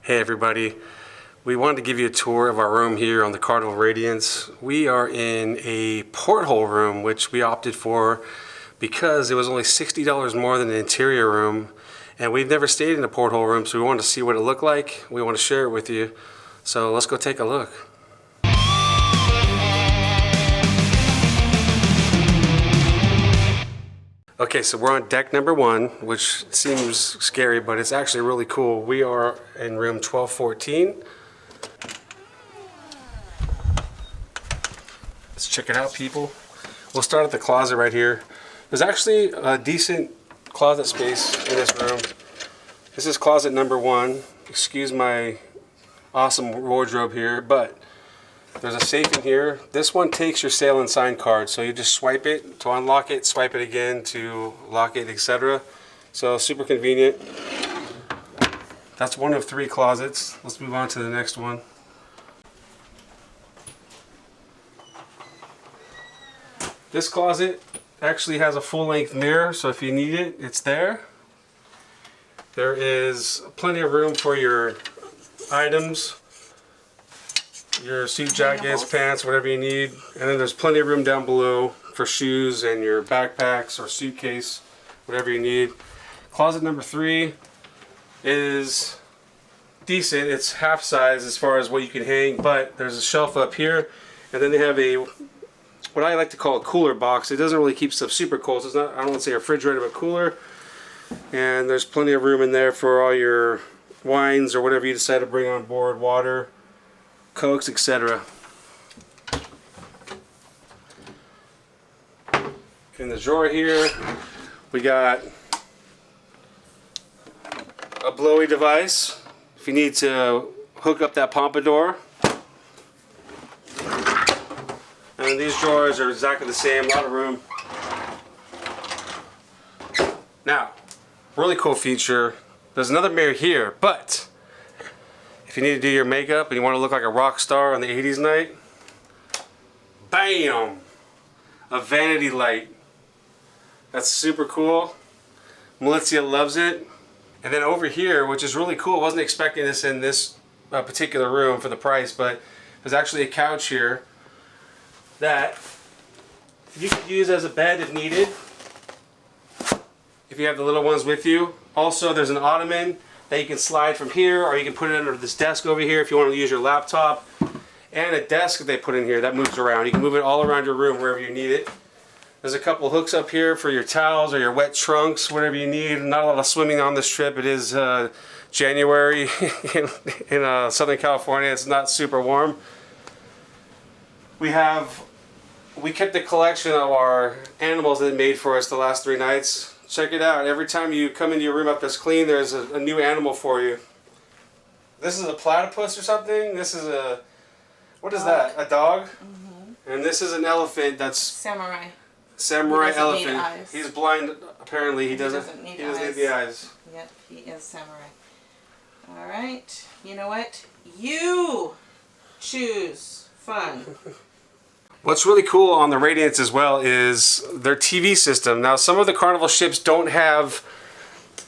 Hey everybody, we wanted to give you a tour of our room here on the Carnival Radiance. We are in a porthole room, which we opted for because it was only $60 more than the interior room, and we've never stayed in a porthole room, so we wanted to see what it looked like. We want to share it with you, so let's go take a look. Okay, so we're on deck number 1, which seems scary, but it's actually really cool. We are in room 1214. Let's check it out, people. We'll start at the closet right here. There's actually a decent closet space in this room. This is closet number 1. Excuse my awesome wardrobe here, but there's a safe in here. This one takes your sail and sign card, so you just swipe it to unlock it, swipe it again to lock it, etc. So super convenient. That's one of 3 closets. Let's move on to the next one. This closet actually has a full-length mirror, so if you need it, it's there. There is plenty of room for your items, your suit jackets, pants, whatever you need. And then there's plenty of room down below for shoes and your backpacks or suitcase, whatever you need. Closet number 3 is decent. It's half size as far as what you can hang, but there's a shelf up here, and then they have a what I like to call a cooler box. It doesn't really keep stuff super cold, so it's not, I don't want to say a refrigerator, but cooler. And there's plenty of room in there for all your wines or whatever you decide to bring on board, water, Cokes, etc. In the drawer here, we got a blowy device if you need to hook up that pompadour. And these drawers are exactly the same, a lot of room. Now, really cool feature, there's another mirror here, but if you need to do your makeup and you want to look like a rock star on the 80s night, bam! A vanity light. That's super cool. Melissa loves it. And then over here, which is really cool, I wasn't expecting this in this particular room for the price, but there's actually a couch here that you could use as a bed if needed, if you have the little ones with you. Also, there's an ottoman that you can slide from here, or you can put it under this desk over here if you want to use your laptop, and a desk that they put in here that moves around. You can move it all around your room wherever you need it. There's a couple hooks up here for your towels or your wet trunks, whatever you need. Not a lot of swimming on this trip. It is January in Southern California. It's not super warm. We kept a collection of our animals that they made for us the last 3 nights. Check it out. Every time you come into your room up that's clean, there's a new animal for you. This is a platypus or something. This is a, what is that? A dog? Mm-hmm. And this is an elephant that's... Samurai elephant. He's blind, apparently. He doesn't need the eyes. Yep, he is samurai. Alright, you know what? You choose fun. What's really cool on the Radiance as well is their TV system. Now, some of the Carnival ships don't have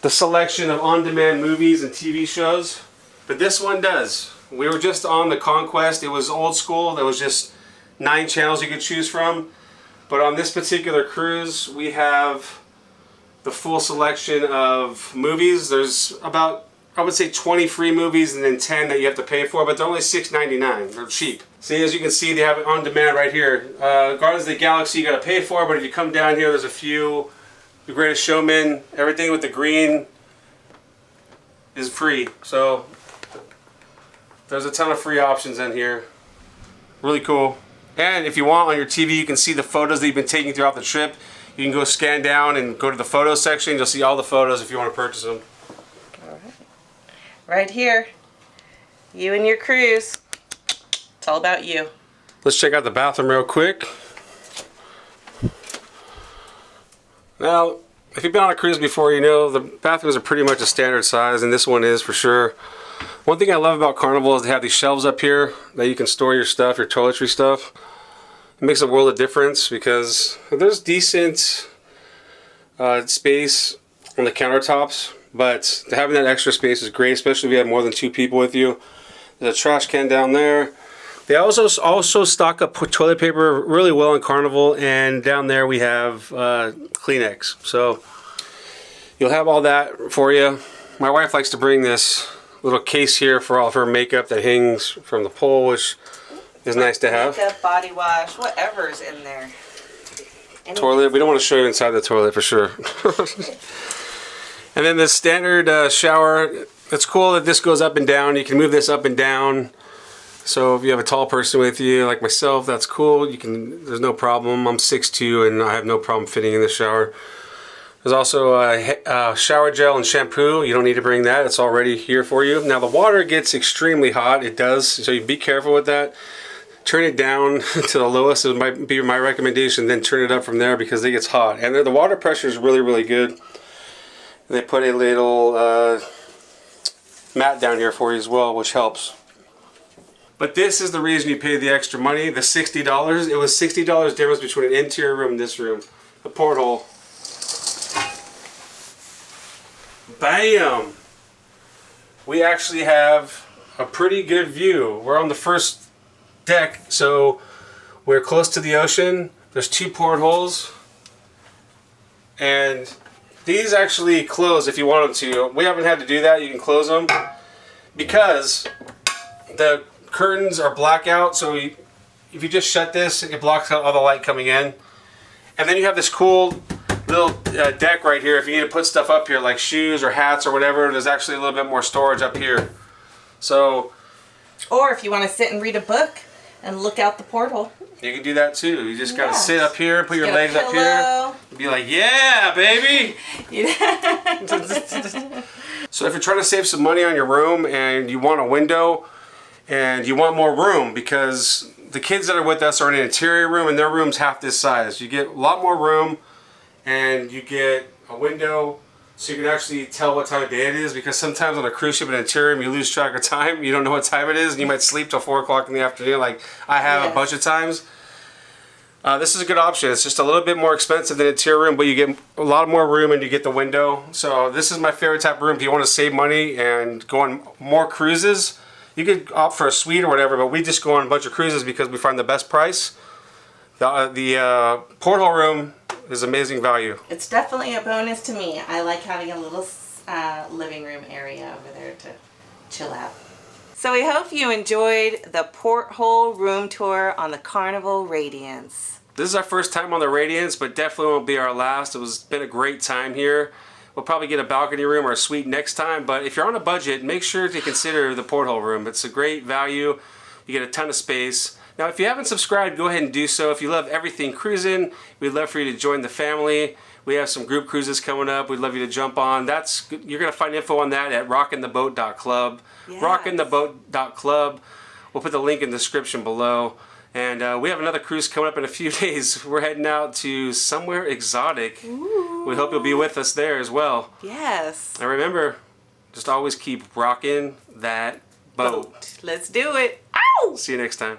the selection of on-demand movies and TV shows, but this one does. We were just on the Conquest. It was old school. There was just 9 channels you could choose from. But on this particular cruise, we have the full selection of movies. There's about, I would say, 20 free movies and then 10 that you have to pay for, but they're only $6.99. They're cheap. See, as you can see, they have it on demand right here. Guardians of the Galaxy you got to pay for, but if you come down here, there's a few. The Greatest Showman, everything with the green is free. So there's a ton of free options in here. Really cool. And if you want, on your TV, you can see the photos that you've been taking throughout the trip. You can go scan down and go to the photos section. You'll see all the photos if you want to purchase them. All right. Right here. You and your cruise. It's all about you. Let's check out the bathroom real quick. Now, if you've been on a cruise before, you know the bathrooms are pretty much a standard size, and this one is for sure. One thing I love about Carnival is they have these shelves up here that you can store your stuff, your toiletry stuff. It makes a world of difference because there's decent space on the countertops, but having that extra space is great, especially if you have more than 2 people with you. There's a trash can down there. They also stock up toilet paper really well in Carnival, and down there we have Kleenex. So you'll have all that for you. My wife likes to bring this little case here for all of her makeup that hangs from the pole, which is nice to have. Makeup, body wash, whatever's in there. Toilet. We don't want to show you inside the toilet for sure. And then the standard shower. It's cool that this goes up and down. You can move this up and down. So if you have a tall person with you, like myself, that's cool. You can. There's no problem. I'm 6'2", and I have no problem fitting in the shower. There's also a shower gel and shampoo. You don't need to bring that. It's already here for you. Now the water gets extremely hot. It does. So you be careful with that. Turn it down to the lowest. It might be my recommendation. Then turn it up from there because it gets hot. And the water pressure is really, really good. And they put a little mat down here for you as well, which helps. But this is the reason you pay the extra money, the $60. It was $60 difference between an interior room and this room. The porthole. Bam! We actually have a pretty good view. We're on the first deck, so we're close to the ocean. There's 2 portholes. And these actually close if you want them to. We haven't had to do that. You can close them because the curtains are blackout, so if you just shut this, it blocks out all the light coming in. And then you have this cool little deck right here. If you need to put stuff up here like shoes or hats or whatever, there's actually a little bit more storage up here. So, or if you want to sit and read a book and look out the porthole, you can do that too. You just gotta sit up here, put your legs up here, and be like, yeah, baby. So if you're trying to save some money on your room and you want a window and you want more room, because the kids that are with us are in an interior room and their room's half this size. You get a lot more room and you get a window so you can actually tell what time of day it is, because sometimes on a cruise ship in an interior room you lose track of time. You don't know what time it is and you might sleep till 4 o'clock in the afternoon like I have a bunch of times. This is a good option. It's just a little bit more expensive than an interior room, but you get a lot more room and you get the window. So this is my favorite type of room. If you want to save money and go on more cruises, you could opt for a suite or whatever, but we just go on a bunch of cruises because we find the best price. The porthole room is amazing value. It's definitely a bonus to me. I like having a little living room area over there to chill out. So we hope you enjoyed the porthole room tour on the Carnival Radiance. This is our first time on the Radiance, but definitely won't be our last. It's been a great time here. We'll probably get a balcony room or a suite next time, but if you're on a budget, make sure to consider the porthole room. It's a great value. You get a ton of space. Now, if you haven't subscribed, go ahead and do so. If you love everything cruising, we'd love for you to join the family. We have some group cruises coming up. We'd love you to jump on. You're going to find info on that at rockintheboat.club. Yes. Rockintheboat.club. We'll put the link in the description below. And we have another cruise coming up in a few days. We're heading out to somewhere exotic. Ooh. We hope you'll be with us there as well. Yes. And remember, just always keep rocking that boat. Let's do it. Ow! See you next time.